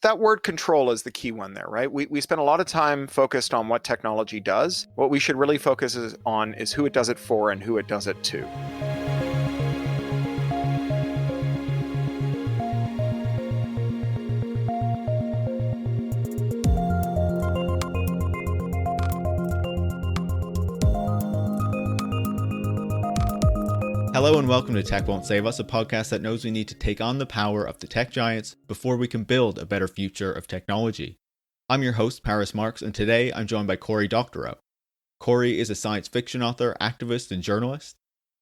that word control is the key one there, right? We spend a lot of time focused on what technology does. What we should really focus on is who it does it for and who it does it to. Hello and welcome to Tech Won't Save Us, a podcast that knows we need to take on the power of the tech giants before we can build a better future of technology. I'm your host, Marx, and today I'm joined by Cory Doctorow. Cory is a science fiction author, activist, and journalist.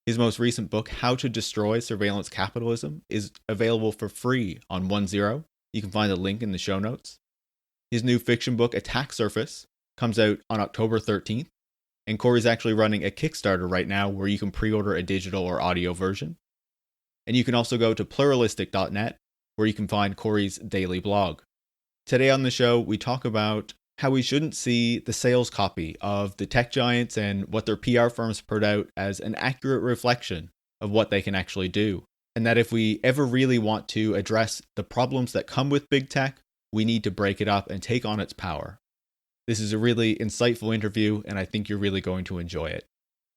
His most recent book, How to Destroy Surveillance Capitalism, is available for free on 10. You can find a link in the show notes. His new fiction book, Attack Surface, comes out on October 13th. And Cory's actually running a Kickstarter right now where you can pre-order a digital or audio version. And you can also go to pluralistic.net where you can find Cory's daily blog. Today on the show, we talk about how we shouldn't see the sales copy of the tech giants and what their PR firms put out as an accurate reflection of what they can actually do. And that if we ever really want to address the problems that come with big tech, we need to break it up and take on its power. This is a really insightful interview, and I think you're really going to enjoy it.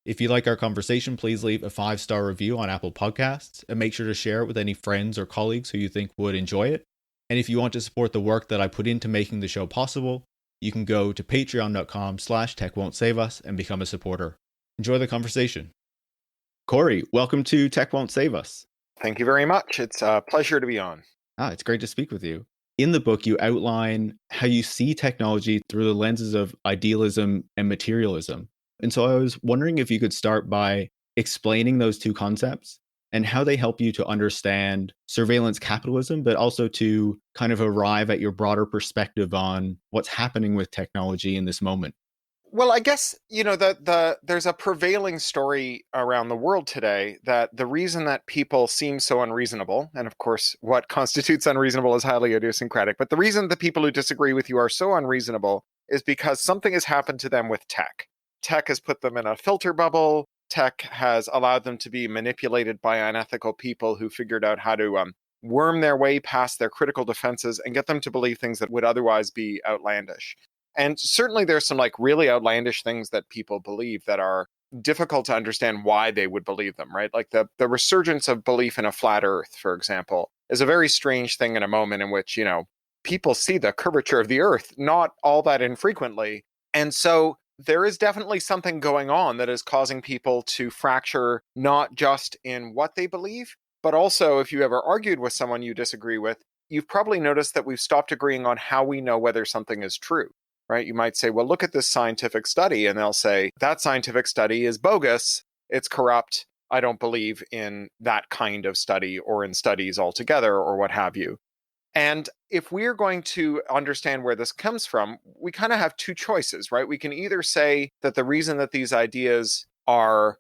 If you like our conversation, please leave a 5-star review on Apple Podcasts, and make sure to share it with any friends or colleagues who you think would enjoy it. And if you want to support the work that I put into making the show possible, you can go to patreon.com/techwon'tsave-us and become a supporter. Enjoy the conversation. Cory, welcome to Tech Won't Save Us. Thank you very much. It's a pleasure to be on. It's great to speak with you. In the book, you outline how you see technology through the lenses of idealism and materialism. And so I was wondering if you could start by explaining those two concepts and how they help you to understand surveillance capitalism, but also to kind of arrive at your broader perspective on what's happening with technology in this moment. Well, I guess, there's a prevailing story around the world today that the reason that people seem so unreasonable, and of course, what constitutes unreasonable is highly idiosyncratic, but the reason the people who disagree with you are so unreasonable is because something has happened to them with tech. Tech has put them in a filter bubble. Tech has allowed them to be manipulated by unethical people who figured out how to worm their way past their critical defenses and get them to believe things that would otherwise be outlandish. And certainly there's some really outlandish things that people believe that are difficult to understand why they would believe them, right? Like the resurgence of belief in a flat earth, for example, is a very strange thing in a moment in which, people see the curvature of the earth not all that infrequently. And so there is definitely something going on that is causing people to fracture not just in what they believe, but also if you ever argued with someone you disagree with, you've probably noticed that we've stopped agreeing on how we know whether something is true. Right? You might say, well, look at this scientific study. And they'll say, that scientific study is bogus. It's corrupt. I don't believe in that kind of study or in studies altogether or what have you. And if we're going to understand where this comes from, we kind of have two choices, right? We can either say that the reason that these ideas are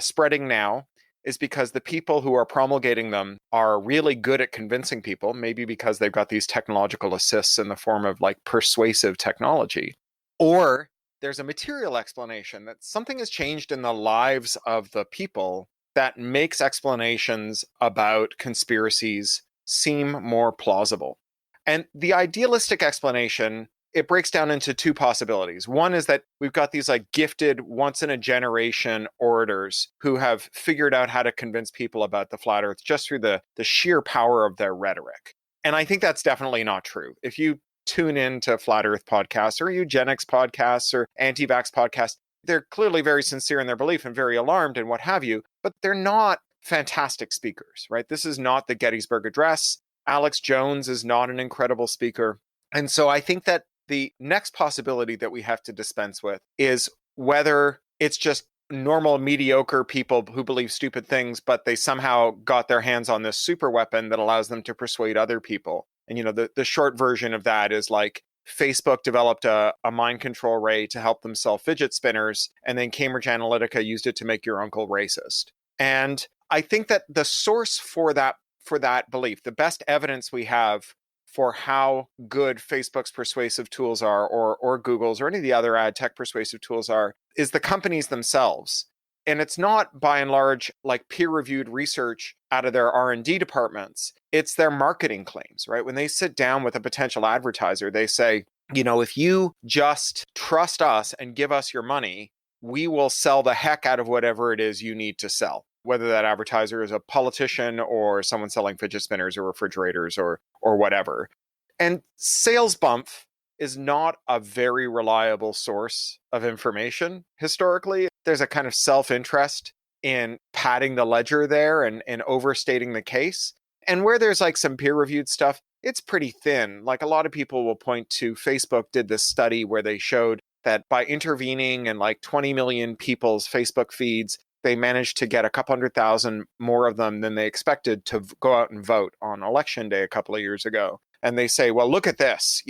spreading now is because the people who are promulgating them are really good at convincing people, maybe because they've got these technological assists in the form of persuasive technology. Or there's a material explanation that something has changed in the lives of the people that makes explanations about conspiracies seem more plausible. And the idealistic explanation, it breaks down into two possibilities. One is that we've got these gifted once-in-a-generation orators who have figured out how to convince people about the flat earth just through the sheer power of their rhetoric. And I think that's definitely not true. If you tune into flat earth podcasts or eugenics podcasts or anti-vax podcasts, they're clearly very sincere in their belief and very alarmed and what have you, but they're not fantastic speakers, right? This is not the Gettysburg Address. Alex Jones is not an incredible speaker. And so I think that the next possibility that we have to dispense with is whether it's just normal, mediocre people who believe stupid things, but they somehow got their hands on this super weapon that allows them to persuade other people. And, the short version of that is Facebook developed a mind control ray to help them sell fidget spinners, and then Cambridge Analytica used it to make your uncle racist. And I think that the source for that belief, the best evidence we have for how good Facebook's persuasive tools are, or Google's, or any of the other ad tech persuasive tools are, is the companies themselves. And it's not by and large like peer-reviewed research out of their R&D departments. It's their marketing claims, right? When they sit down with a potential advertiser, they say, if you just trust us and give us your money, we will sell the heck out of whatever it is you need to sell, whether that advertiser is a politician or someone selling fidget spinners or refrigerators or whatever. And sales bump is not a very reliable source of information historically. There's a kind of self-interest in padding the ledger there and overstating the case. And where there's like some peer-reviewed stuff, it's pretty thin. Like a lot of people will point to Facebook did this study where they showed that by intervening in like 20 million people's Facebook feeds, they managed to get a couple 100,000 more of them than they expected to go out and vote on election day a couple of years ago. And they say, well, look at this,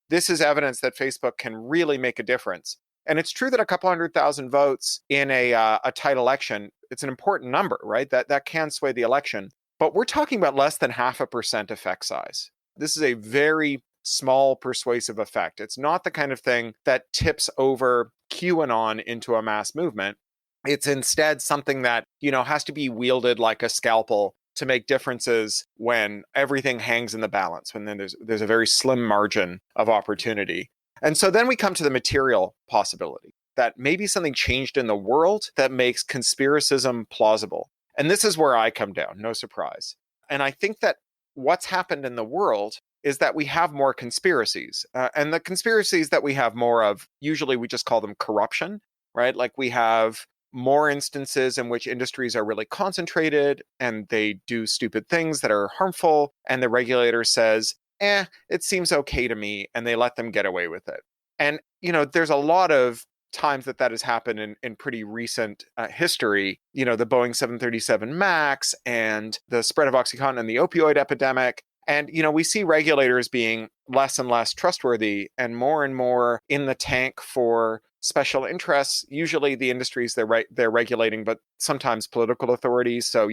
this is evidence that Facebook can really make a difference. And it's true that a couple 100,000 votes in a tight election, it's an important number, right? That can sway the election. But we're talking about less than 0.5% effect size. This is a very small persuasive effect. It's not the kind of thing that tips over QAnon into a mass movement. It's instead something that, has to be wielded like a scalpel to make differences when everything hangs in the balance, when then there's a very slim margin of opportunity. And so then we come to the material possibility that maybe something changed in the world that makes conspiracism plausible. And this is where I come down, no surprise. And I think that what's happened in the world is that we have more conspiracies. And the conspiracies that we have more of, usually we just call them corruption, right? Like we have more instances in which industries are really concentrated and they do stupid things that are harmful. And the regulator says, it seems okay to me. And they let them get away with it. And, there's a lot of times that has happened in pretty recent history, the Boeing 737 MAX and the spread of OxyContin and the opioid epidemic. And, we see regulators being less and less trustworthy and more in the tank for special interests, usually the industries they're regulating, but sometimes political authorities. So,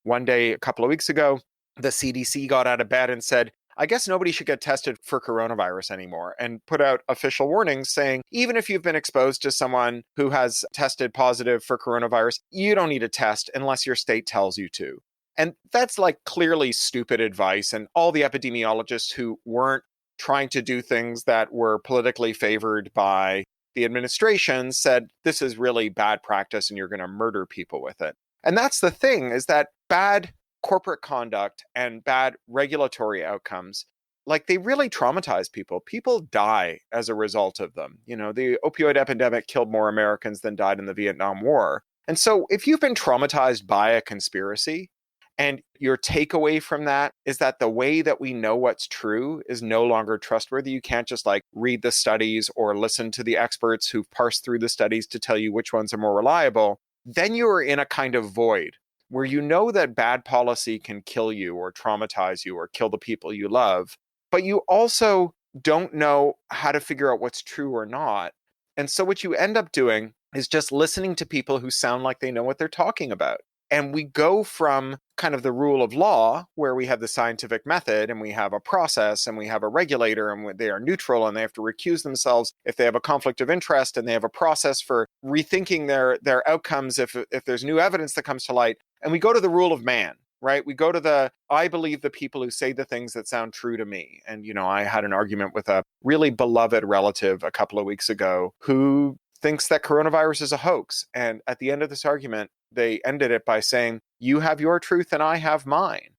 one day, a couple of weeks ago, the CDC got out of bed and said, I guess nobody should get tested for coronavirus anymore, and put out official warnings saying, even if you've been exposed to someone who has tested positive for coronavirus, you don't need a test unless your state tells you to. And that's like clearly stupid advice. And all the epidemiologists who weren't trying to do things that were politically favored by the administration said, this is really bad practice and you're going to murder people with it. And that's the thing, is that bad corporate conduct and bad regulatory outcomes, like they really traumatize people. People die as a result of them. The opioid epidemic killed more Americans than died in the Vietnam War. And so if you've been traumatized by a conspiracy, and your takeaway from that is that the way that we know what's true is no longer trustworthy. You can't just like read the studies or listen to the experts who've parsed through the studies to tell you which ones are more reliable. Then you are in a kind of void where you know that bad policy can kill you or traumatize you or kill the people you love, but you also don't know how to figure out what's true or not. And so what you end up doing is just listening to people who sound like they know what they're talking about. And we go from kind of the rule of law, where we have the scientific method and we have a process and we have a regulator and they are neutral and they have to recuse themselves if they have a conflict of interest, and they have a process for rethinking their outcomes if there's new evidence that comes to light. And we go to the rule of man, right? We go to I believe the people who say the things that sound true to me. And, I had an argument with a really beloved relative a couple of weeks ago who thinks that coronavirus is a hoax. And at the end of this argument, they ended it by saying, you have your truth and I have mine.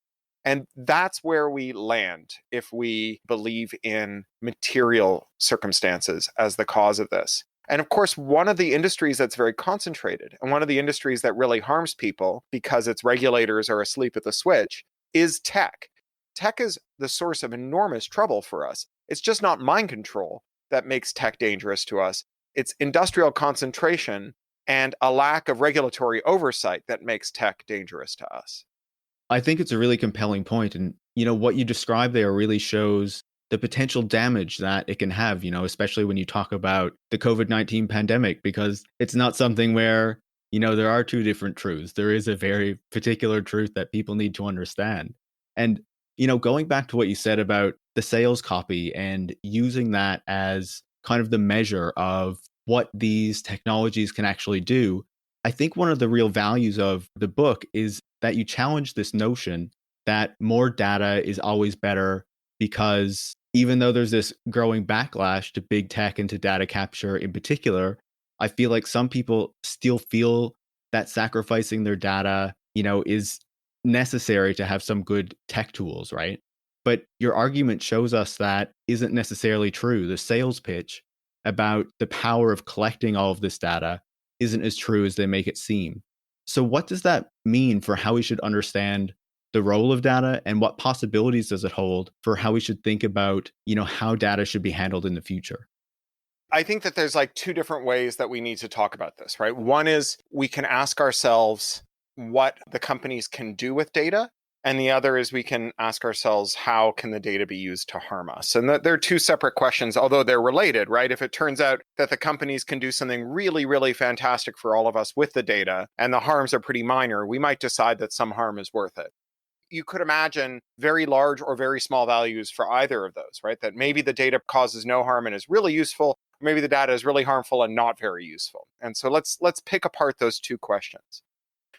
And that's where we land if we believe in material circumstances as the cause of this. And of course, one of the industries that's very concentrated and one of the industries that really harms people because its regulators are asleep at the switch is tech. Tech is the source of enormous trouble for us. It's just not mind control that makes tech dangerous to us. It's industrial concentration and a lack of regulatory oversight that makes tech dangerous to us. I think it's a really compelling point. And, what you described there really shows the potential damage that it can have, especially when you talk about the COVID-19 pandemic, because it's not something where, there are two different truths. There is a very particular truth that people need to understand. And, going back to what you said about the sales copy and using that as kind of the measure of what these technologies can actually do, I think one of the real values of the book is that you challenge this notion that more data is always better, because even though there's this growing backlash to big tech and to data capture in particular, I feel like some people still feel that sacrificing their data, is necessary to have some good tech tools, right? But your argument shows us that isn't necessarily true. The sales pitch about the power of collecting all of this data isn't as true as they make it seem. So, what does that mean for how we should understand the role of data, and what possibilities does it hold for how we should think about, how data should be handled in the future? I think that there's like two different ways that we need to talk about this, right? One is we can ask ourselves what the companies can do with data. And the other is we can ask ourselves, how can the data be used to harm us? And they're two separate questions, although they're related, right? If it turns out that the companies can do something really, really fantastic for all of us with the data and the harms are pretty minor, we might decide that some harm is worth it. You could imagine very large or very small values for either of those, right? That maybe the data causes no harm and is really useful, or maybe the data is really harmful and not very useful. And so let's pick apart those two questions.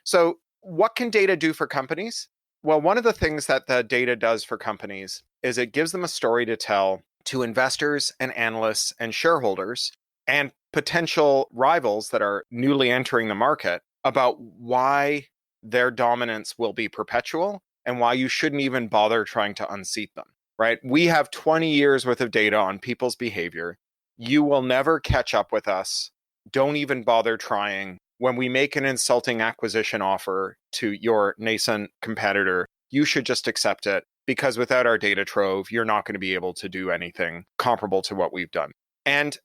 So what can data do for companies? Well, one of the things that the data does for companies is it gives them a story to tell to investors and analysts and shareholders and potential rivals that are newly entering the market about why their dominance will be perpetual and why you shouldn't even bother trying to unseat them, right? We have 20 years worth of data on people's behavior. You will never catch up with us. Don't even bother trying. When we make an insulting acquisition offer to your nascent competitor, you should just accept it, because without our data trove, you're not going to be able to do anything comparable to what we've done. And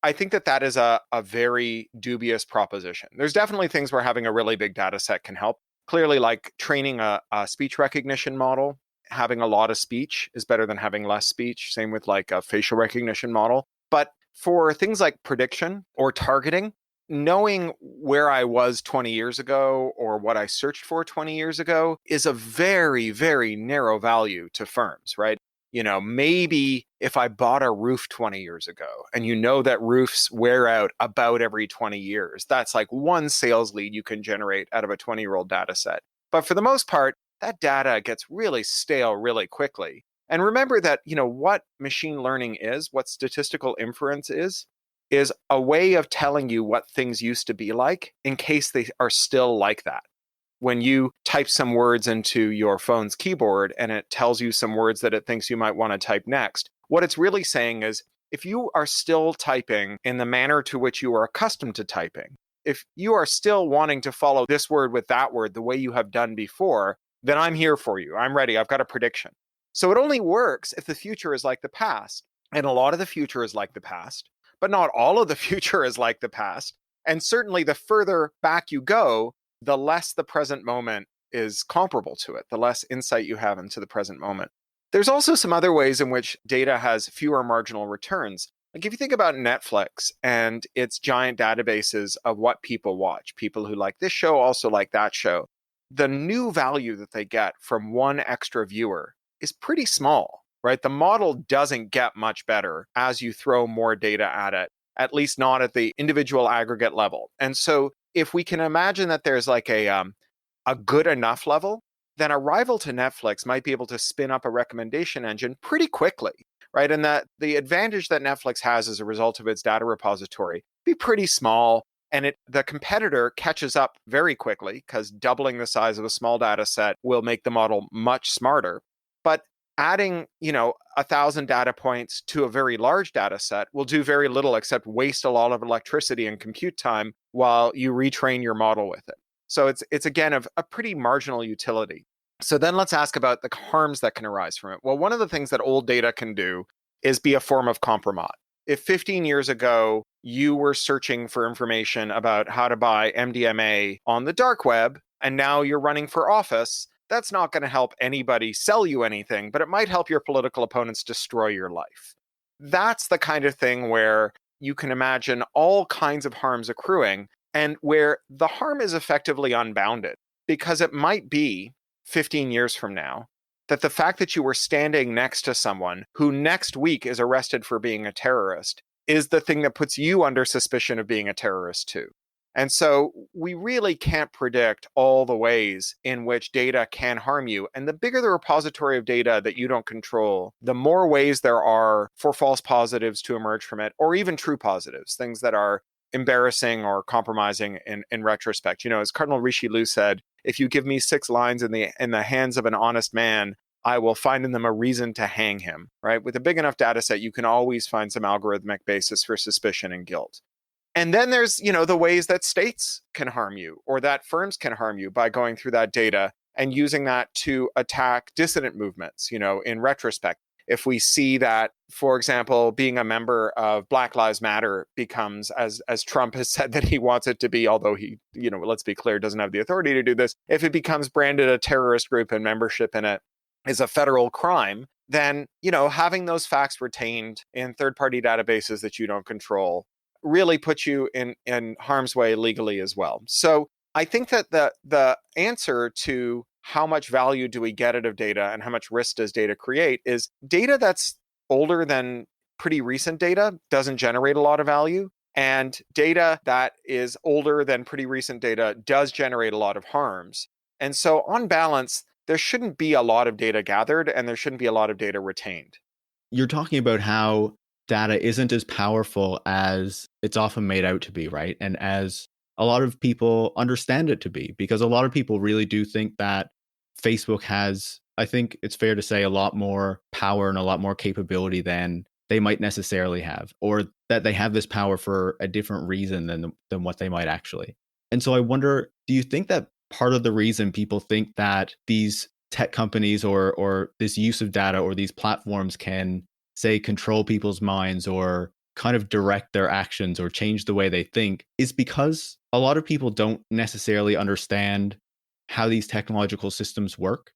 I think that that is a very dubious proposition. There's definitely things where having a really big data set can help. Clearly, like training a speech recognition model, having a lot of speech is better than having less speech. Same with like a facial recognition model. But for things like prediction or targeting, knowing where I was 20 years ago or what I searched for 20 years ago is a very, very narrow value to firms, right? Maybe if I bought a roof 20 years ago and that roofs wear out about every 20 years, that's like one sales lead you can generate out of a 20-year-old data set. But for the most part, that data gets really stale really quickly. And remember that, what machine learning is, what statistical inference is a way of telling you what things used to be like in case they are still like that. When you type some words into your phone's keyboard and it tells you some words that it thinks you might want to type next, what it's really saying is, if you are still typing in the manner to which you are accustomed to typing, if you are still wanting to follow this word with that word the way you have done before, then I'm here for you. I'm ready. I've got a prediction. So it only works if the future is like the past. And a lot of the future is like the past, but not all of the future is like the past. And certainly the further back you go, the less the present moment is comparable to it, the less insight you have into the present moment. There's also some other ways in which data has fewer marginal returns. Like if you think about Netflix and its giant databases of what people watch, people who like this show also like that show, the new value that they get from one extra viewer is pretty small, right? The model doesn't get much better as you throw more data at it, at least not at the individual aggregate level. And so if we can imagine that there's like a good enough level, then a rival to Netflix might be able to spin up a recommendation engine pretty quickly, right? And that the advantage that Netflix has as a result of its data repository be pretty small. And the competitor catches up very quickly, because doubling the size of a small data set will make the model much smarter. But adding, 1,000 data points to a very large data set will do very little except waste a lot of electricity and compute time while you retrain your model with it. So it's again of a pretty marginal utility. So then let's ask about the harms that can arise from it. Well, one of the things that old data can do is be a form of compromise. If 15 years ago you were searching for information about how to buy MDMA on the dark web, and now you're running for office, that's not going to help anybody sell you anything, but it might help your political opponents destroy your life. That's the kind of thing where you can imagine all kinds of harms accruing, and where the harm is effectively unbounded, because it might be 15 years from now that the fact that you were standing next to someone who next week is arrested for being a terrorist is the thing that puts you under suspicion of being a terrorist too. And so we really can't predict all the ways in which data can harm you. And the bigger the repository of data that you don't control, the more ways there are for false positives to emerge from it, or even true positives, things that are embarrassing or compromising in retrospect. As Cardinal Richelieu said, if you give me 6 lines in the hands of an honest man, I will find in them a reason to hang him, right? With a big enough data set, you can always find some algorithmic basis for suspicion and guilt. And then there's, the ways that states can harm you or that firms can harm you by going through that data and using that to attack dissident movements, in retrospect. If we see that, for example, being a member of Black Lives Matter becomes, as Trump has said that he wants it to be, although he, let's be clear, doesn't have the authority to do this, if it becomes branded a terrorist group and membership in it is a federal crime, then, having those facts retained in third-party databases that you don't control really puts you in harm's way legally as well. So I think that the answer to how much value do we get out of data and how much risk does data create is data that's older than pretty recent data doesn't generate a lot of value. And data that is older than pretty recent data does generate a lot of harms. And so on balance, there shouldn't be a lot of data gathered and there shouldn't be a lot of data retained. You're talking about how data isn't as powerful as it's often made out to be, right? And as a lot of people understand it to be, because a lot of people really do think that Facebook has, I think it's fair to say, a lot more power and a lot more capability than they might necessarily have, or that they have this power for a different reason than what they might actually. And so I wonder, do you think that part of the reason people think that these tech companies or this use of data or these platforms can, say, control people's minds or kind of direct their actions or change the way they think is because a lot of people don't necessarily understand how these technological systems work?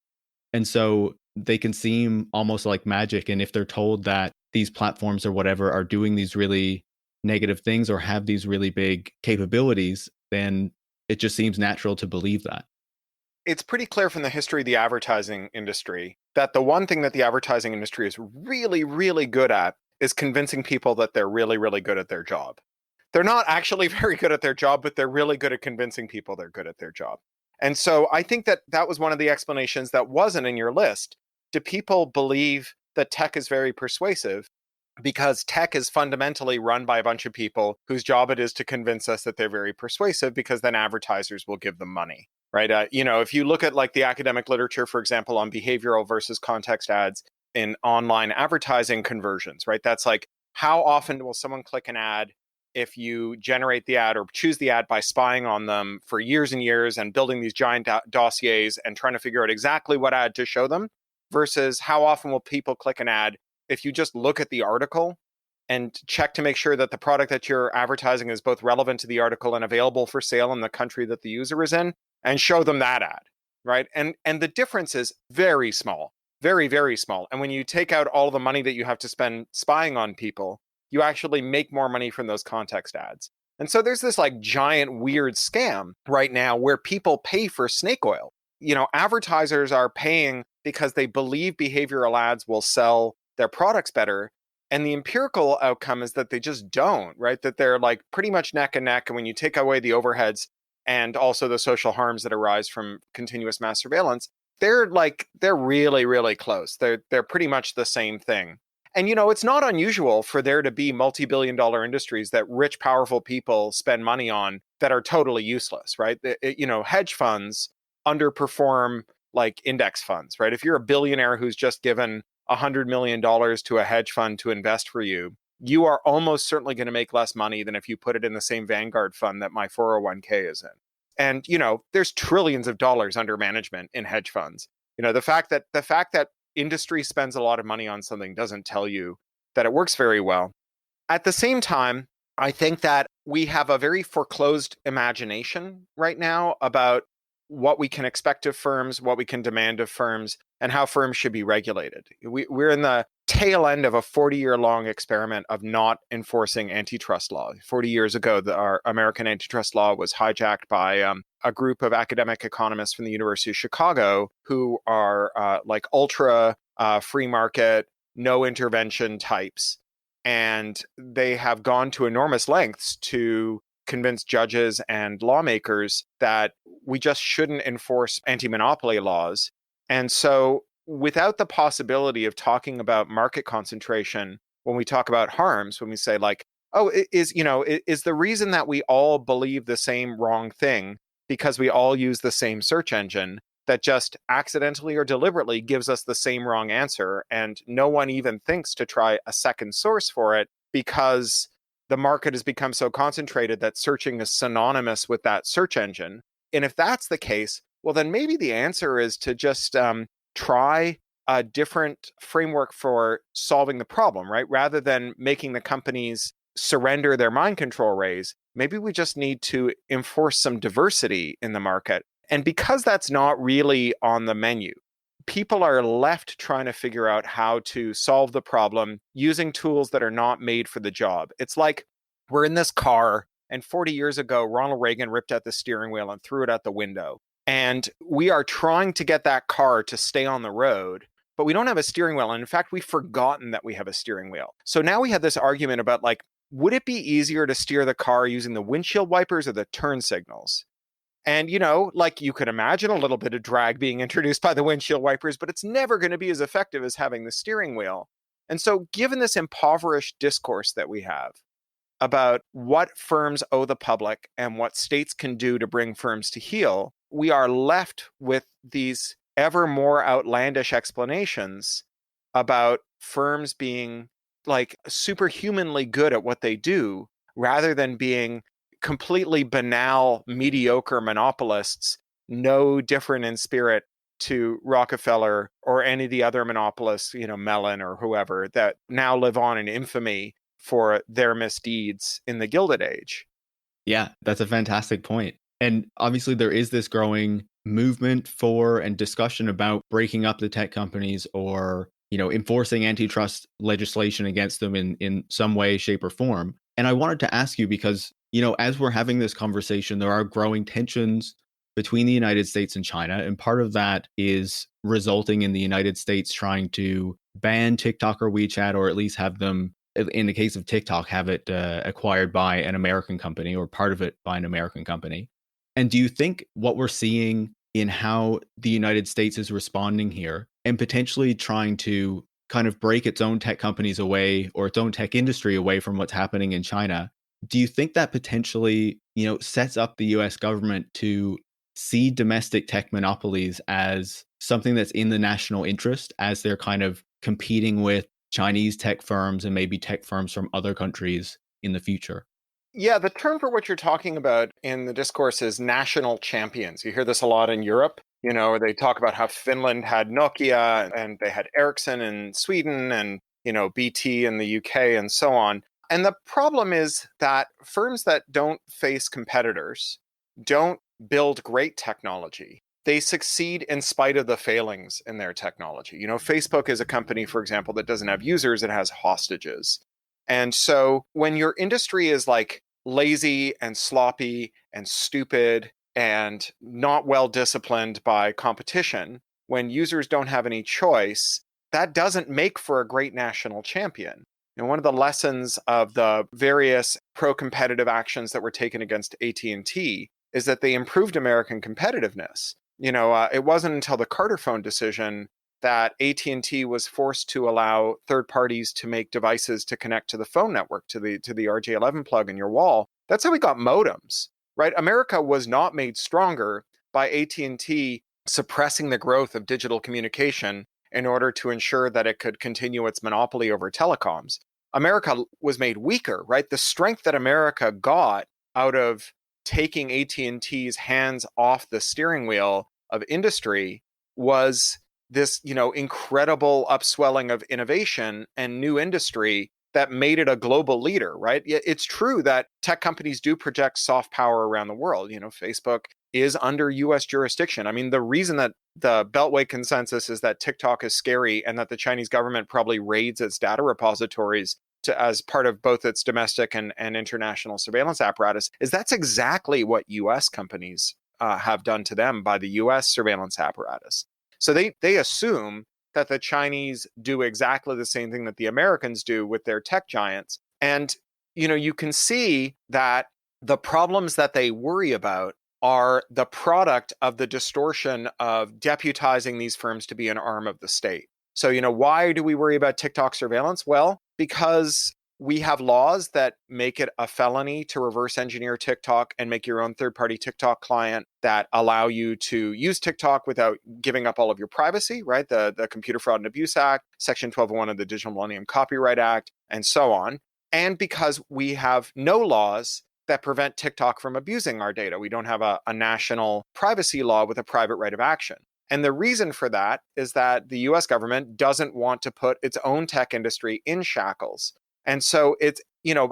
And so they can seem almost like magic. And if they're told that these platforms or whatever are doing these really negative things or have these really big capabilities, then it just seems natural to believe that. It's pretty clear from the history of the advertising industry that the one thing that the advertising industry is really, really good at is convincing people that they're really, really good at their job. They're not actually very good at their job, but they're really good at convincing people they're good at their job. And so I think that was one of the explanations that wasn't in your list. Do people believe that tech is very persuasive? Because tech is fundamentally run by a bunch of people whose job it is to convince us that they're very persuasive, because then advertisers will give them money, right? If you look at like the academic literature, for example, on behavioral versus context ads in online advertising conversions, right? That's like, how often will someone click an ad if you generate the ad or choose the ad by spying on them for years and years and building these giant dossiers and trying to figure out exactly what ad to show them, versus how often will people click an ad if you just look at the article and check to make sure that the product that you're advertising is both relevant to the article and available for sale in the country that the user is in, and show them that ad, right? And the difference is very small, very, very small. And when you take out all the money that you have to spend spying on people, you actually make more money from those context ads. And so there's this like giant weird scam right now where people pay for snake oil. Advertisers are paying because they believe behavioral ads will sell their products better. And the empirical outcome is that they just don't, right? That they're like pretty much neck and neck. And when you take away the overheads and also the social harms that arise from continuous mass surveillance, they're really, really close. They're pretty much the same thing. And, it's not unusual for there to be multi-billion-dollar industries that rich, powerful people spend money on that are totally useless, right? Hedge funds underperform like index funds, right? If you're a billionaire who's just given $100 million to a hedge fund to invest for you, you are almost certainly going to make less money than if you put it in the same Vanguard fund that my 401k is in. And, there's trillions of dollars under management in hedge funds. The fact that industry spends a lot of money on something doesn't tell you that it works very well. At the same time, I think that we have a very foreclosed imagination right now about what we can expect of firms, what we can demand of firms, and how firms should be regulated. We're in the tail end of a 40-year-long experiment of not enforcing antitrust law. 40 years ago, our American antitrust law was hijacked by a group of academic economists from the University of Chicago who are like ultra free market, no intervention types. And they have gone to enormous lengths to convince judges and lawmakers that we just shouldn't enforce anti-monopoly laws. And so without the possibility of talking about market concentration, when we talk about harms, when we say like, oh, is the reason that we all believe the same wrong thing because we all use the same search engine that just accidentally or deliberately gives us the same wrong answer, and no one even thinks to try a second source for it because the market has become so concentrated that searching is synonymous with that search engine. And if that's the case, well, then maybe the answer is to just try a different framework for solving the problem, right? Rather than making the companies surrender their mind control rays, maybe we just need to enforce some diversity in the market. And because that's not really on the menu, people are left trying to figure out how to solve the problem using tools that are not made for the job. It's like we're in this car, and 40 years ago, Ronald Reagan ripped out the steering wheel and threw it out the window. And we are trying to get that car to stay on the road, but we don't have a steering wheel. And in fact, we've forgotten that we have a steering wheel. So now we have this argument about like, would it be easier to steer the car using the windshield wipers or the turn signals? And, like you could imagine a little bit of drag being introduced by the windshield wipers, but it's never going to be as effective as having the steering wheel. And so, given this impoverished discourse that we have about what firms owe the public and what states can do to bring firms to heel, we are left with these ever more outlandish explanations about firms being like superhumanly good at what they do rather than being completely banal, mediocre monopolists, no different in spirit to Rockefeller or any of the other monopolists, Mellon or whoever, that now live on in infamy for their misdeeds in the Gilded Age. Yeah, that's a fantastic point. And obviously there is this growing movement for and discussion about breaking up the tech companies or, enforcing antitrust legislation against them in some way, shape, or form. And I wanted to ask you because, as we're having this conversation, there are growing tensions between the United States and China. And part of that is resulting in the United States trying to ban TikTok or WeChat, or at least have them, in the case of TikTok, have it acquired by an American company or part of it by an American company. And do you think what we're seeing in how the United States is responding here and potentially trying to kind of break its own tech companies away or its own tech industry away from what's happening in China, do you think that potentially, sets up the US government to see domestic tech monopolies as something that's in the national interest as they're kind of competing with Chinese tech firms and maybe tech firms from other countries in the future? Yeah, the term for what you're talking about in the discourse is national champions. You hear this a lot in Europe, where they talk about how Finland had Nokia and they had Ericsson in Sweden and, BT in the UK and so on. And the problem is that firms that don't face competitors don't build great technology. They succeed in spite of the failings in their technology. Facebook is a company, for example, that doesn't have users, it has hostages. And so when your industry is like lazy and sloppy and stupid and not well disciplined by competition, when users don't have any choice, that doesn't make for a great national champion. And one of the lessons of the various pro-competitive actions that were taken against AT&T is that they improved American competitiveness. It wasn't until the Carter phone decision that AT&T was forced to allow third parties to make devices to connect to the phone network, to the RJ11 plug in your wall. That's how we got modems, right? America was not made stronger by AT&T suppressing the growth of digital communication in order to ensure that it could continue its monopoly over telecoms. America was made weaker, right? The strength that America got out of taking AT&T's hands off the steering wheel of industry was this, incredible upswelling of innovation and new industry that made it a global leader, right? It's true that tech companies do project soft power around the world. Facebook is under US jurisdiction. I mean, the reason that the Beltway consensus is that TikTok is scary and that the Chinese government probably raids its data repositories as part of both its domestic and international surveillance apparatus is that's exactly what US companies have done to them by the US surveillance apparatus. So they assume that the Chinese do exactly the same thing that the Americans do with their tech giants. And, you can see that the problems that they worry about are the product of the distortion of deputizing these firms to be an arm of the state. So, why do we worry about TikTok surveillance? Well, because we have laws that make it a felony to reverse engineer TikTok and make your own third-party TikTok client that allow you to use TikTok without giving up all of your privacy, right? The Computer Fraud and Abuse Act, Section 1201 of the Digital Millennium Copyright Act, and so on. And because we have no laws that prevent TikTok from abusing our data. We don't have a national privacy law with a private right of action. And the reason for that is that the US government doesn't want to put its own tech industry in shackles. And so it's,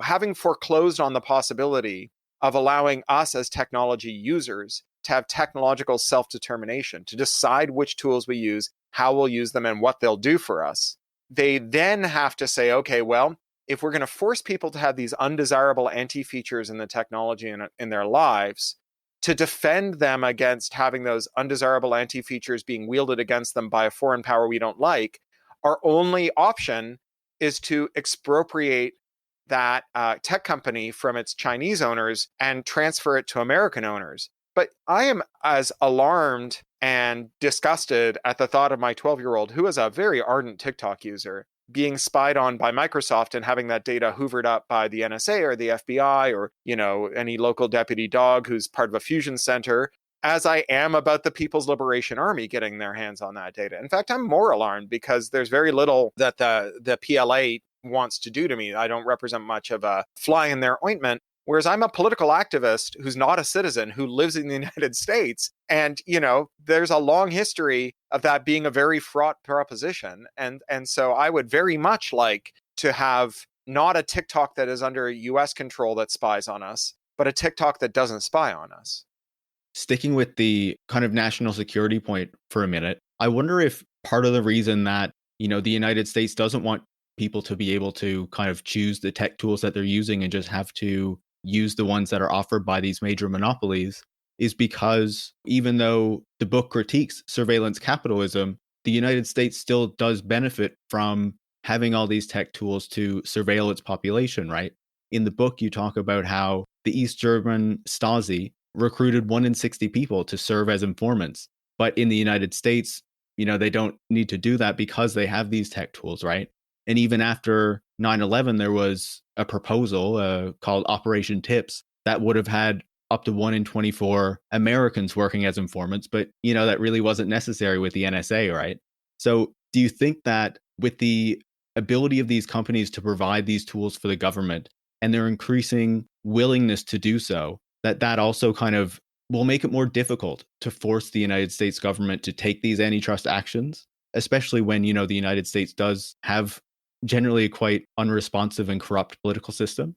having foreclosed on the possibility of allowing us as technology users to have technological self-determination, to decide which tools we use, how we'll use them, and what they'll do for us. They then have to say, okay, well, if we're going to force people to have these undesirable anti-features in the technology in their lives, to defend them against having those undesirable anti-features being wielded against them by a foreign power we don't like, our only option is to expropriate that tech company from its Chinese owners and transfer it to American owners. But I am as alarmed and disgusted at the thought of my 12-year-old, who is a very ardent TikTok user, being spied on by Microsoft and having that data hoovered up by the NSA or the FBI or, any local deputy dog who's part of a fusion center, as I am about the People's Liberation Army getting their hands on that data. In fact, I'm more alarmed because there's very little that the PLA wants to do to me. I don't represent much of a fly in their ointment. Whereas I'm a political activist who's not a citizen, who lives in the United States. And, there's a long history of that being a very fraught proposition. And so I would very much like to have not a TikTok that is under US control that spies on us, but a TikTok that doesn't spy on us. Sticking with the kind of national security point for a minute, I wonder if part of the reason that, the United States doesn't want people to be able to kind of choose the tech tools that they're using and just have to use the ones that are offered by these major monopolies is because even though the book critiques surveillance capitalism, the United States still does benefit from having all these tech tools to surveil its population, right? In the book, you talk about how the East German Stasi recruited 1 in 60 people to serve as informants. But in the United States, they don't need to do that because they have these tech tools, right? And even after 9/11, there was a proposal called Operation Tips that would have had up to 1 in 24 Americans working as informants. But, that really wasn't necessary with the NSA, right? So do you think that with the ability of these companies to provide these tools for the government and their increasing willingness to do so, that also kind of will make it more difficult to force the United States government to take these antitrust actions, especially when, the United States does have generally a quite unresponsive and corrupt political system?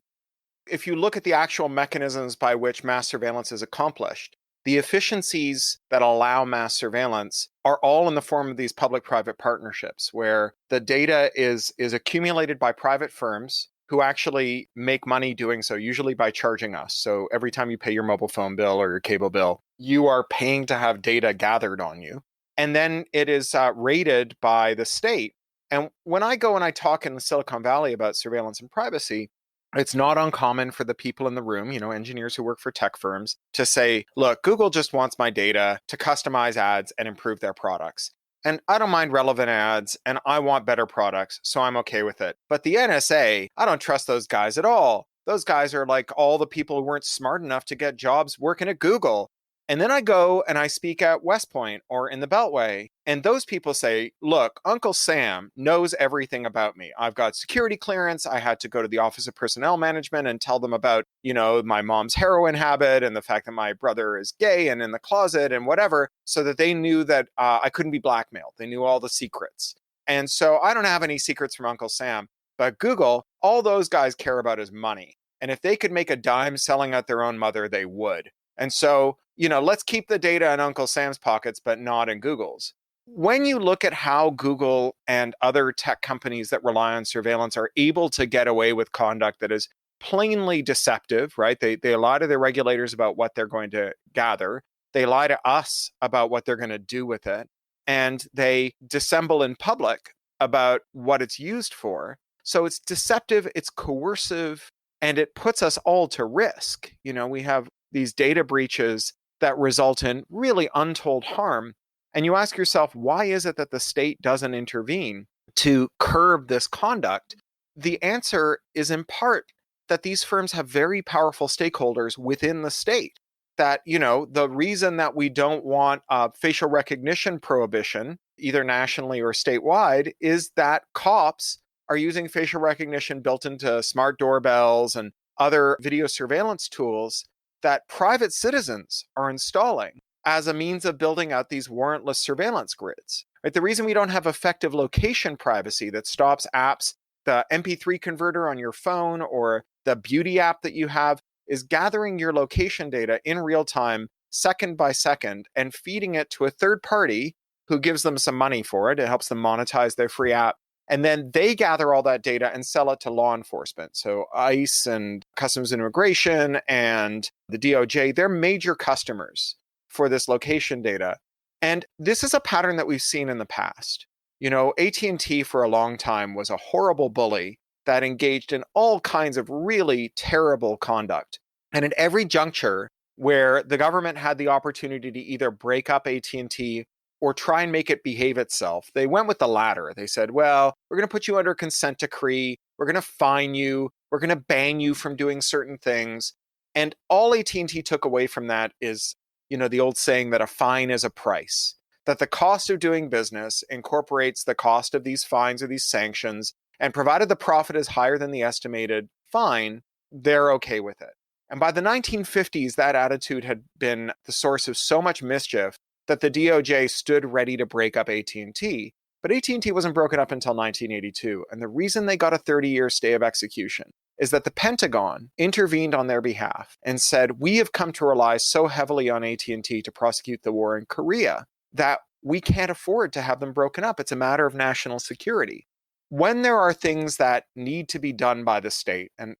If you look at the actual mechanisms by which mass surveillance is accomplished, the efficiencies that allow mass surveillance are all in the form of these public-private partnerships where the data is accumulated by private firms who actually make money doing so, usually by charging us. So every time you pay your mobile phone bill or your cable bill, you are paying to have data gathered on you. And then it is rated by the state. And when I go and I talk in the Silicon Valley about surveillance and privacy, it's not uncommon for the people in the room, engineers who work for tech firms, to say, look, Google just wants my data to customize ads and improve their products. And I don't mind relevant ads and I want better products, so I'm okay with it. But the NSA, I don't trust those guys at all. Those guys are like all the people who weren't smart enough to get jobs working at Google. And then I go and I speak at West Point or in the Beltway, and those people say, look, Uncle Sam knows everything about me. I've got security clearance. I had to go to the Office of Personnel Management and tell them about, my mom's heroin habit and the fact that my brother is gay and in the closet and whatever, so that they knew that I couldn't be blackmailed. They knew all the secrets. And so I don't have any secrets from Uncle Sam, but Google, all those guys care about is money. And if they could make a dime selling out their own mother, they would. And so, let's keep the data in Uncle Sam's pockets, but not in Google's. When you look at how Google and other tech companies that rely on surveillance are able to get away with conduct that is plainly deceptive, right? They lie to their regulators about what they're going to gather. They lie to us about what they're going to do with it. And they dissemble in public about what it's used for. So it's deceptive, it's coercive, And it puts us all to risk. We have these data breaches that result in really untold harm. And you ask yourself, why is it that the state doesn't intervene to curb this conduct? The answer is in part that these firms have very powerful stakeholders within the state. That, the reason that we don't want a facial recognition prohibition, either nationally or statewide, is that cops are using facial recognition built into smart doorbells and other video surveillance tools that private citizens are installing as a means of building out these warrantless surveillance grids. Right? The reason we don't have effective location privacy that stops apps, the MP3 converter on your phone or the beauty app that you have, is gathering your location data in real time, second by second, and feeding it to a third party who gives them some money for it. It helps them monetize their free app. And then they gather all that data and sell it to law enforcement. So ICE and Customs and Immigration and the DOJ, they're major customers for this location data. And this is a pattern that we've seen in the past. AT&T for a long time was a horrible bully that engaged in all kinds of really terrible conduct. And at every juncture where the government had the opportunity to either break up AT&T or try and make it behave itself, they went with the latter. They said, well, we're going to put you under consent decree. We're going to fine you. We're going to ban you from doing certain things. And all AT&T took away from that is, the old saying that a fine is a price, that the cost of doing business incorporates the cost of these fines or these sanctions. And provided the profit is higher than the estimated fine, they're okay with it. And by the 1950s, that attitude had been the source of so much mischief that the DOJ stood ready to break up AT&T. But AT&T wasn't broken up until 1982. And the reason they got a 30-year stay of execution is that the Pentagon intervened on their behalf and said, we have come to rely so heavily on AT&T to prosecute the war in Korea that we can't afford to have them broken up. It's a matter of national security. When there are things that need to be done by the state, and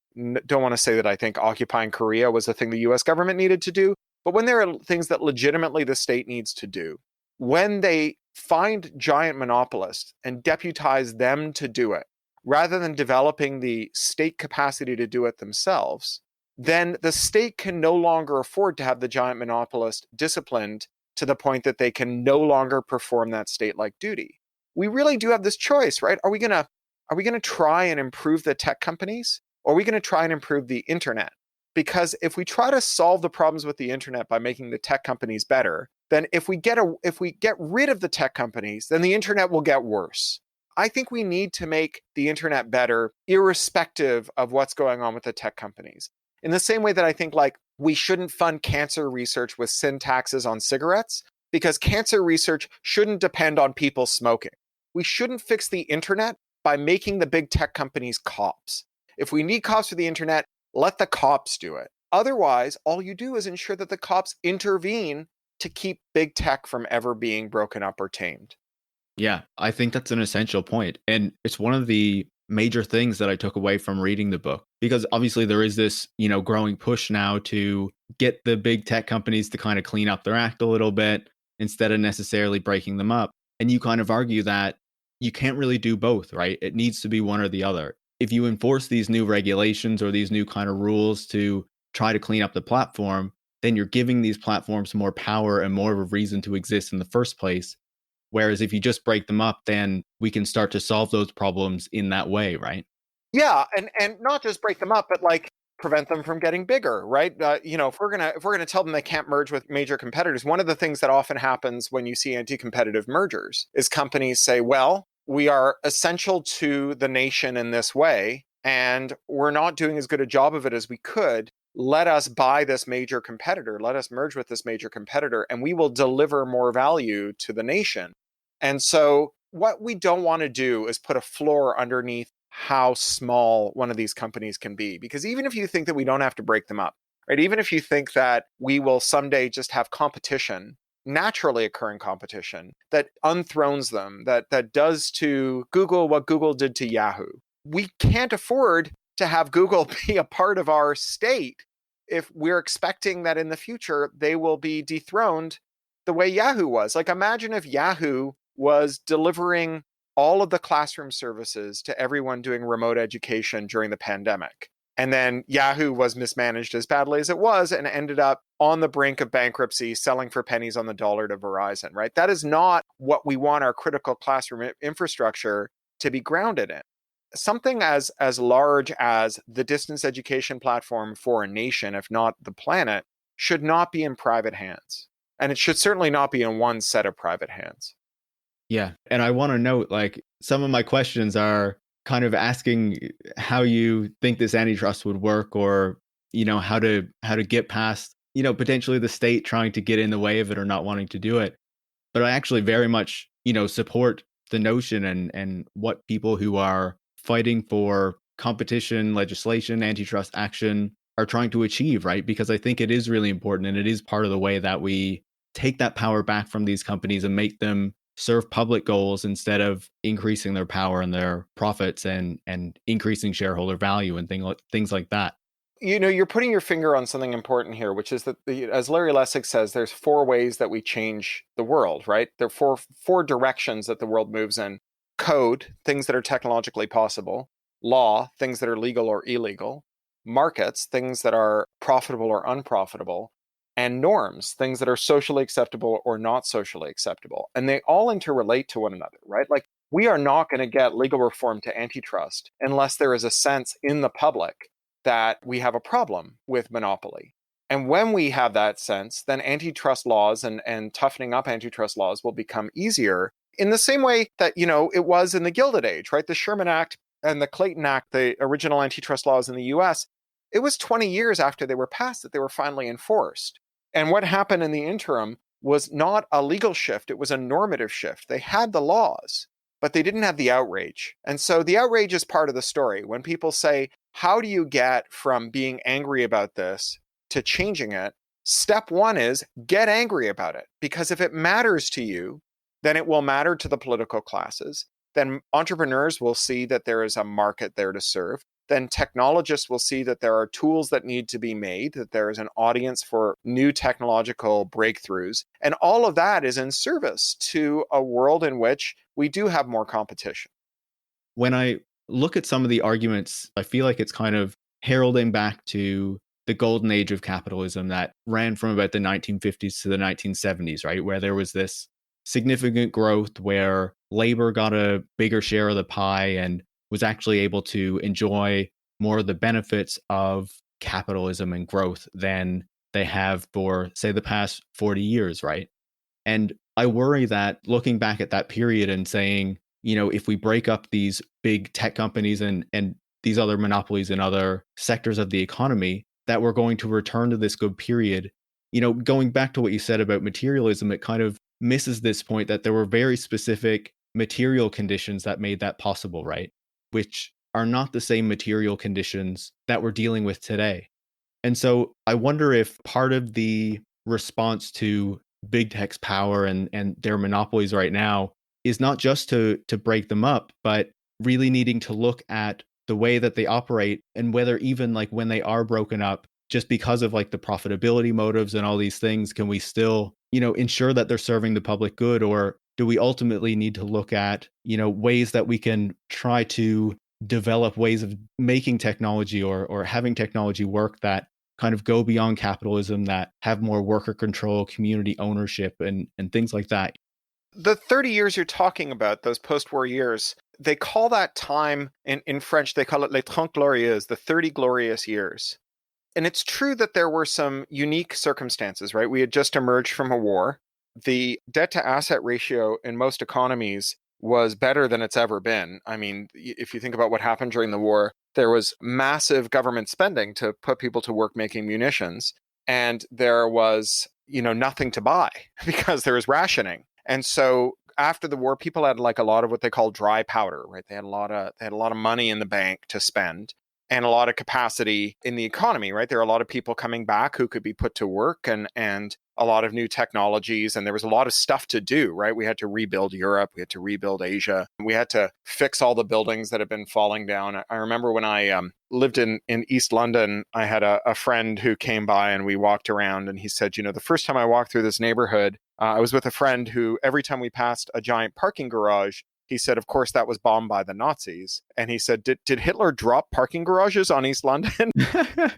don't want to say that I think occupying Korea was the thing the US government needed to do, but when there are things that legitimately the state needs to do, when they find giant monopolists and deputize them to do it, rather than developing the state capacity to do it themselves, then the state can no longer afford to have the giant monopolist disciplined to the point that they can no longer perform that state-like duty. We really do have this choice, right? Are we going to try and improve the tech companies, or are we going to try and improve the internet? Because if we try to solve the problems with the internet by making the tech companies better, then if we get rid of the tech companies, then the internet will get worse. I think we need to make the internet better, irrespective of what's going on with the tech companies. In the same way that I think we shouldn't fund cancer research with sin taxes on cigarettes, because cancer research shouldn't depend on people smoking. We shouldn't fix the internet by making the big tech companies cops. If we need cops for the internet, let the cops do it. Otherwise, all you do is ensure that the cops intervene to keep big tech from ever being broken up or tamed. Yeah, I think that's an essential point. And it's one of the major things that I took away from reading the book, because obviously there is this, growing push now to get the big tech companies to kind of clean up their act a little bit instead of necessarily breaking them up. And you kind of argue that you can't really do both, right? It needs to be one or the other. If you enforce these new regulations or these new kind of rules to try to clean up the platform, then you're giving these platforms more power and more of a reason to exist in the first place. Whereas if you just break them up, then we can start to solve those problems in that way, right? Yeah, and not just break them up, but prevent them from getting bigger, right? If we're gonna tell them they can't merge with major competitors, one of the things that often happens when you see anti-competitive mergers is companies say, well, we are essential to the nation in this way, and we're not doing as good a job of it as we could. Let us buy this major competitor. Let us merge with this major competitor, and we will deliver more value to the nation. And so what we don't want to do is put a floor underneath how small one of these companies can be. Because even if you think that we don't have to break them up, right? Even if you think that we will someday just have competition, naturally occurring competition, that unthrones them, that does to Google what Google did to Yahoo. We can't afford to have Google be a part of our state if we're expecting that in the future they will be dethroned the way Yahoo was. Imagine if Yahoo was delivering all of the classroom services to everyone doing remote education during the pandemic. And then Yahoo was mismanaged as badly as it was and ended up on the brink of bankruptcy, selling for pennies on the dollar to Verizon, right? That is not what we want our critical classroom infrastructure to be grounded in. Something as large as the distance education platform for a nation, if not the planet, should not be in private hands. And it should certainly not be in one set of private hands. Yeah. And I want to note, like, some of my questions are kind of asking how you think this antitrust would work, or, how to get past, potentially the state trying to get in the way of it or not wanting to do it. But I actually very much, support the notion and what people who are fighting for competition, legislation, antitrust action are trying to achieve, right? Because I think it is really important, and it is part of the way that we take that power back from these companies and make them serve public goals instead of increasing their power and their profits and increasing shareholder value and things like that. You're putting your finger on something important here, which is that, as Larry Lessig says, there's four ways that we change the world, right? There are four directions that the world moves in. Code, things that are technologically possible. Law, things that are legal or illegal. Markets, things that are profitable or unprofitable. And norms, things that are socially acceptable or not socially acceptable. And they all interrelate to one another, right? Like, we are not going to get legal reform to antitrust unless there is a sense in the public that we have a problem with monopoly. And when we have that sense, then antitrust laws and toughening up antitrust laws will become easier in the same way that, it was in the Gilded Age, right? The Sherman Act and the Clayton Act, the original antitrust laws in the US, it was 20 years after they were passed that they were finally enforced. And what happened in the interim was not a legal shift, it was a normative shift. They had the laws, but they didn't have the outrage. And so the outrage is part of the story. When people say, how do you get from being angry about this to changing it? Step one is get angry about it. Because if it matters to you, then it will matter to the political classes. Then entrepreneurs will see that there is a market there to serve. Then technologists will see that there are tools that need to be made, that there is an audience for new technological breakthroughs. And all of that is in service to a world in which we do have more competition. When I look at some of the arguments, I feel like it's kind of heralding back to the golden age of capitalism that ran from about the 1950s to the 1970s, right? Where there was this significant growth where labor got a bigger share of the pie and was actually able to enjoy more of the benefits of capitalism and growth than they have for, say, the past 40 years, right? And I worry that looking back at that period and saying, if we break up these big tech companies and these other monopolies in other sectors of the economy, that we're going to return to this good period. Going back to what you said about materialism, it kind of misses this point that there were very specific material conditions that made that possible, right? Which are not the same material conditions that we're dealing with today. And so I wonder if part of the response to big tech's power and their monopolies right now is not just to break them up, but really needing to look at the way that they operate and whether even like when they are broken up, just because of like the profitability motives and all these things, can we still, ensure that they're serving the public good? Or do we ultimately need to look at, ways that we can try to develop ways of making technology or having technology work that kind of go beyond capitalism, that have more worker control, community ownership, and things like that? The 30 years you're talking about, those post-war years, they call that time, in French, they call it les 30 glorieuses, the 30 glorious years. And it's true that there were some unique circumstances, right? We had just emerged from a war. The debt to asset ratio in most economies was better than it's ever been. I mean, if you think about what happened during the war, there was massive government spending to put people to work making munitions. And there was, nothing to buy because there was rationing. And so after the war, people had like a lot of what they call dry powder, right? They had a lot of money in the bank to spend and a lot of capacity in the economy, right? There are a lot of people coming back who could be put to work and a lot of new technologies. And there was a lot of stuff to do, right? We had to rebuild Europe. We had to rebuild Asia. We had to fix all the buildings that had been falling down. I remember when I lived in East London, I had a friend who came by and we walked around and he said, the first time I walked through this neighborhood, I was with a friend who every time we passed a giant parking garage, He said, of course, that was bombed by the Nazis. And he said, did Hitler drop parking garages on East London?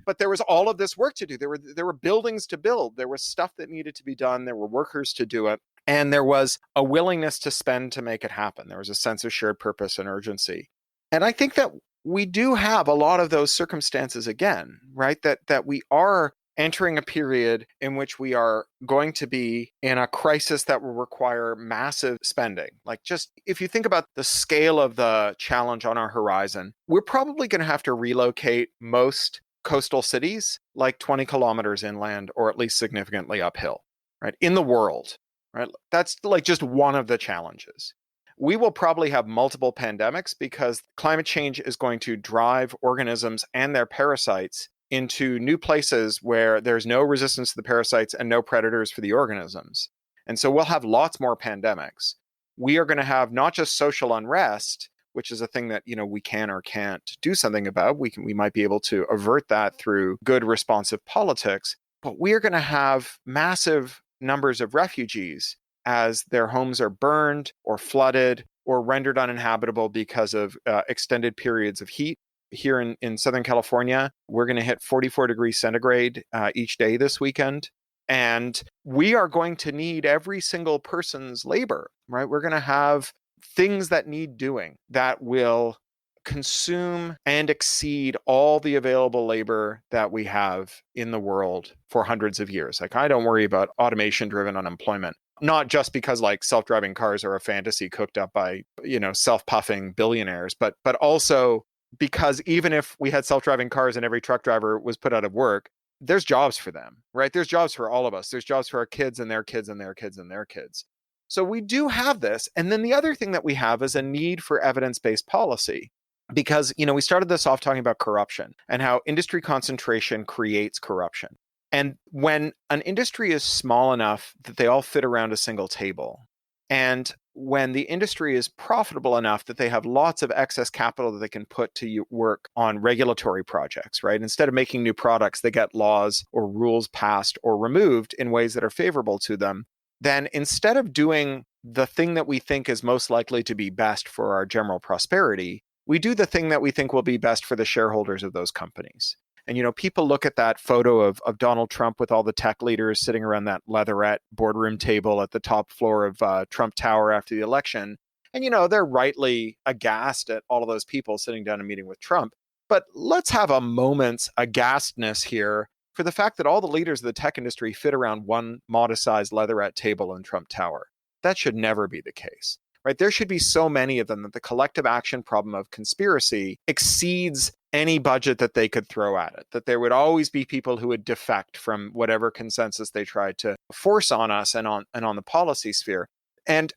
But there was all of this work to do. There were buildings to build. There was stuff that needed to be done. There were workers to do it. And there was a willingness to spend to make it happen. There was a sense of shared purpose and urgency. And I think that we do have a lot of those circumstances again, right? That we are entering a period in which we are going to be in a crisis that will require massive spending. Like, just if you think about the scale of the challenge on our horizon, we're probably going to have to relocate most coastal cities like 20 kilometers inland, or at least significantly uphill, right? In the world, right? That's like just one of the challenges. We will probably have multiple pandemics because climate change is going to drive organisms and their parasites into new places where there's no resistance to the parasites and no predators for the organisms. And so we'll have lots more pandemics. We are going to have not just social unrest, which is a thing that, we can or can't do something about. We might be able to avert that through good responsive politics, but we are going to have massive numbers of refugees as their homes are burned or flooded or rendered uninhabitable because of extended periods of heat. Here in Southern California, we're going to hit 44 degrees centigrade each day this weekend. And we are going to need every single person's labor, right? We're going to have things that need doing that will consume and exceed all the available labor that we have in the world for hundreds of years. Like, I don't worry about automation-driven unemployment, not just because like self-driving cars are a fantasy cooked up by, self-puffing billionaires, but also because even if we had self-driving cars and every truck driver was put out of work, there's jobs for them, right? There's jobs for all of us. There's jobs for our kids and their kids and their kids and their kids. So we do have this. And then the other thing that we have is a need for evidence-based policy. Because, we started this off talking about corruption and how industry concentration creates corruption. And when an industry is small enough that they all fit around a single table, and when the industry is profitable enough that they have lots of excess capital that they can put to work on regulatory projects, right? Instead of making new products, they get laws or rules passed or removed in ways that are favorable to them. Then instead of doing the thing that we think is most likely to be best for our general prosperity, we do the thing that we think will be best for the shareholders of those companies. And, people look at that photo of Donald Trump with all the tech leaders sitting around that leatherette boardroom table at the top floor of Trump Tower after the election. And, they're rightly aghast at all of those people sitting down and meeting with Trump. But let's have a moment's aghastness here for the fact that all the leaders of the tech industry fit around one modest-sized leatherette table in Trump Tower. That should never be the case, right? There should be so many of them that the collective action problem of conspiracy exceeds any budget that they could throw at it, that there would always be people who would defect from whatever consensus they tried to force on us and on the policy sphere. And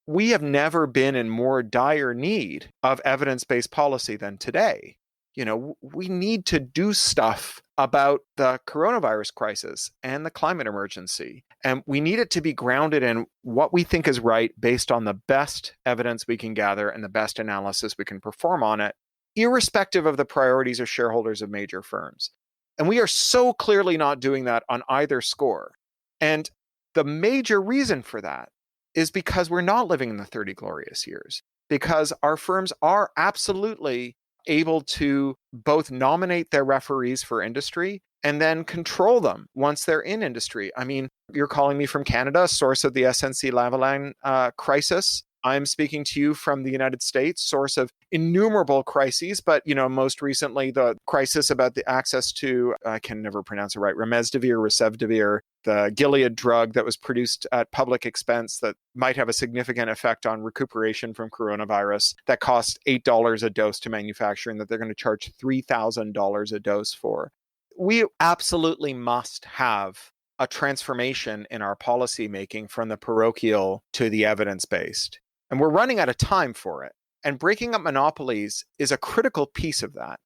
we have never been in more dire need of evidence-based policy than today. We need to do stuff about the coronavirus crisis and the climate emergency. And we need it to be grounded in what we think is right based on the best evidence we can gather and the best analysis we can perform on it, irrespective of the priorities of shareholders of major firms. And we are so clearly not doing that on either score. And the major reason for that is because we're not living in the 30 glorious years, because our firms are absolutely able to both nominate their referees for industry and then control them once they're in industry. I mean, you're calling me from Canada, source of the SNC-Lavalin crisis. I'm speaking to you from the United States, source of innumerable crises, but, most recently the crisis about the access to, I can never pronounce it right, remdesivir, the Gilead drug that was produced at public expense that might have a significant effect on recuperation from coronavirus, that cost $8 a dose to manufacture and that they're going to charge $3,000 a dose for. We absolutely must have a transformation in our policy making from the parochial to the evidence-based. And we're running out of time for it. And breaking up monopolies is a critical piece of that.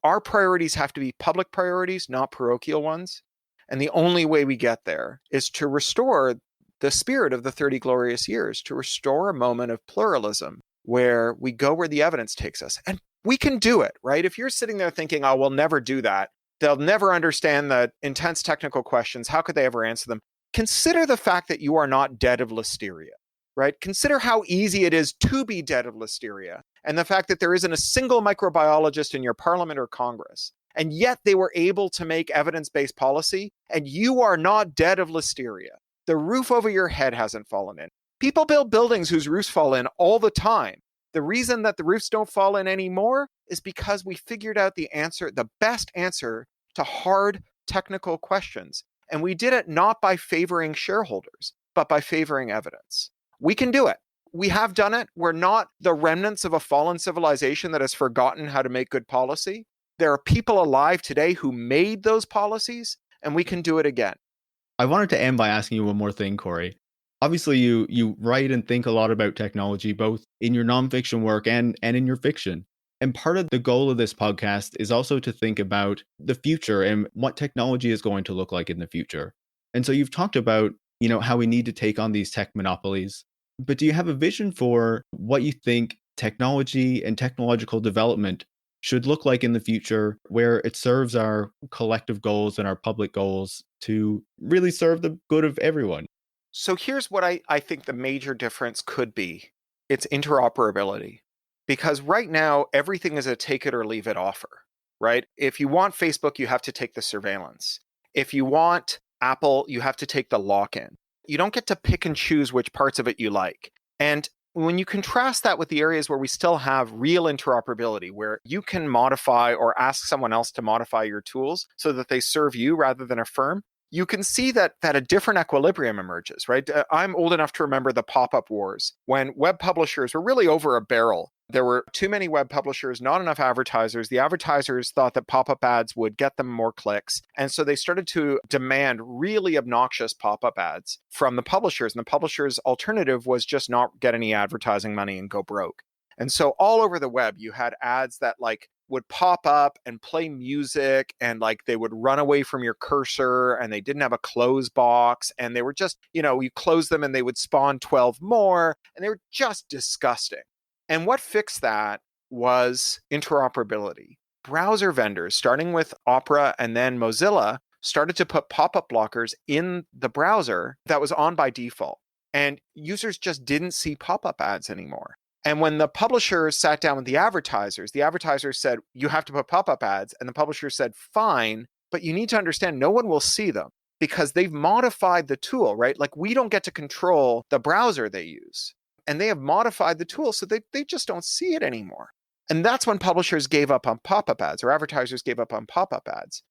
Our priorities have to be public priorities, not parochial ones. And the only way we get there is to restore the spirit of the 30 glorious years, to restore a moment of pluralism where we go where the evidence takes us. And we can do it, right? If you're sitting there thinking, oh, we'll never do that, they'll never understand the intense technical questions, how could they ever answer them? Consider the fact that you are not dead of listeria. right? Consider how easy it is to be dead of listeria and the fact that there isn't a single microbiologist in your parliament or Congress. And yet they were able to make evidence-based policy, and you are not dead of listeria. The roof over your head hasn't fallen in. People build buildings whose roofs fall in all the time. The reason that the roofs don't fall in anymore is because we figured out the best answer to hard technical questions. And we did it not by favoring shareholders, but by favoring evidence. We can do it. We have done it. We're not the remnants of a fallen civilization that has forgotten how to make good policy. There are people alive today who made those policies, and we can do it again. I wanted to end by asking you one more thing, Cory. Obviously, you write and think a lot about technology, both in your nonfiction work and in your fiction. And part of the goal of this podcast is also to think about the future and what technology is going to look like in the future. And so you've talked about, how we need to take on these tech monopolies. But do you have a vision for what you think technology and technological development should look like in the future, where it serves our collective goals and our public goals to really serve the good of everyone? So here's what I think the major difference could be. It's interoperability. Because right now, everything is a take it or leave it offer, right? If you want Facebook, you have to take the surveillance. If you want Apple, you have to take the lock-in. You don't get to pick and choose which parts of it you like. And when you contrast that with the areas where we still have real interoperability, where you can modify or ask someone else to modify your tools so that they serve you rather than a firm, you can see that a different equilibrium emerges, right? I'm old enough to remember the pop-up wars when web publishers were really over a barrel. There were too many web publishers, not enough advertisers. The advertisers thought that pop-up ads would get them more clicks. And so they started to demand really obnoxious pop-up ads from the publishers. And the publishers' alternative was just not get any advertising money and go broke. And so all over the web, you had ads that would pop up and play music, and they would run away from your cursor, and they didn't have a close box, and they were just, you close them and they would spawn 12 more, and they were just disgusting. And what fixed that was interoperability. Browser vendors, starting with Opera and then Mozilla, started to put pop-up blockers in the browser that was on by default. And users just didn't see pop-up ads anymore. And when the publishers sat down with the advertisers said, you have to put pop-up ads. And the publishers said, fine, but you need to understand no one will see them because they've modified the tool, right? We don't get to control the browser they use. And they have modified the tool so they just don't see it anymore. And that's when publishers gave up on pop-up ads, or advertisers gave up on pop-up ads.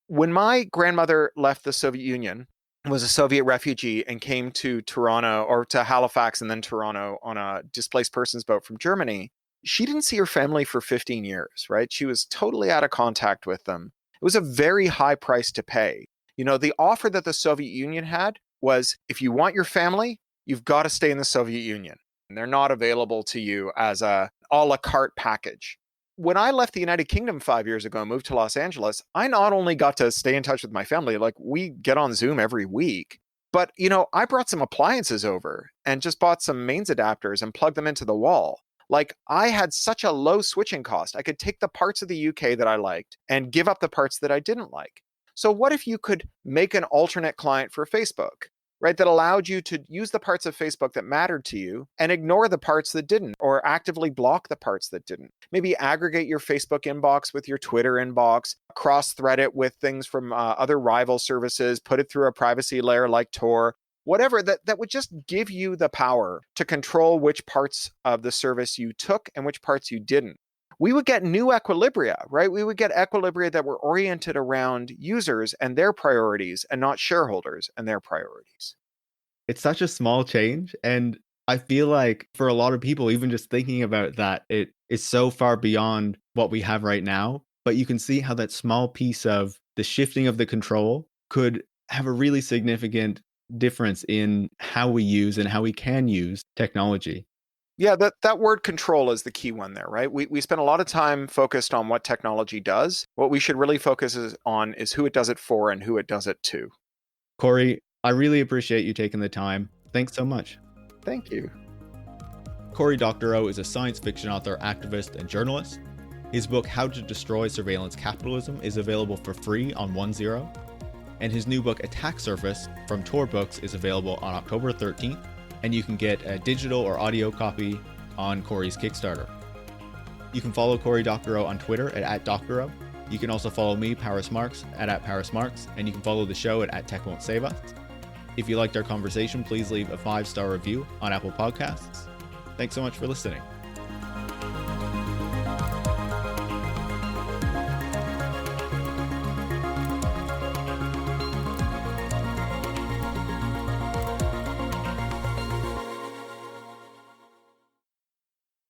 When my grandmother left the Soviet Union, was a Soviet refugee, and came to Toronto, or to Halifax and then Toronto, on a displaced persons boat from Germany, she didn't see her family for 15 years, right? She was totally out of contact with them. It was a very high price to pay. The offer that the Soviet Union had was, if you want your family, you've got to stay in the Soviet Union. And they're not available to you as a la carte package. When I left the United Kingdom 5 years ago and moved to Los Angeles, I not only got to stay in touch with my family, we get on Zoom every week, but, I brought some appliances over and just bought some mains adapters and plugged them into the wall. I had such a low switching cost. I could take the parts of the UK that I liked and give up the parts that I didn't like. So what if you could make an alternate client for Facebook? Right, that allowed you to use the parts of Facebook that mattered to you and ignore the parts that didn't, or actively block the parts that didn't. Maybe aggregate your Facebook inbox with your Twitter inbox, cross-thread it with things from other rival services, put it through a privacy layer like Tor, whatever, that would just give you the power to control which parts of the service you took and which parts you didn't. We would get new equilibria, right? We would get equilibria that were oriented around users and their priorities, and not shareholders and their priorities. It's such a small change. And I feel like for a lot of people, even just thinking about that, it is so far beyond what we have right now. But you can see how that small piece of the shifting of the control could have a really significant difference in how we use and how we can use technology. Yeah, that word control is the key one there, right? We spend a lot of time focused on what technology does. What we should really focus on is who it does it for and who it does it to. Cory, I really appreciate you taking the time. Thanks so much. Thank you. Cory Doctorow is a science fiction author, activist, and journalist. His book, How to Destroy Surveillance Capitalism, is available for free on 1.0. And his new book, Attack Surface, from Tor Books, is available on October 13th. and you can get a digital or audio copy on Cory's Kickstarter. You can follow Cory Doctorow on Twitter at @Doctorow. You can also follow me, Paris Marx, at Paris Marx, and you can follow the show at Tech Won't Save Us. If you liked our conversation, please leave a 5-star review on Apple Podcasts. Thanks so much for listening.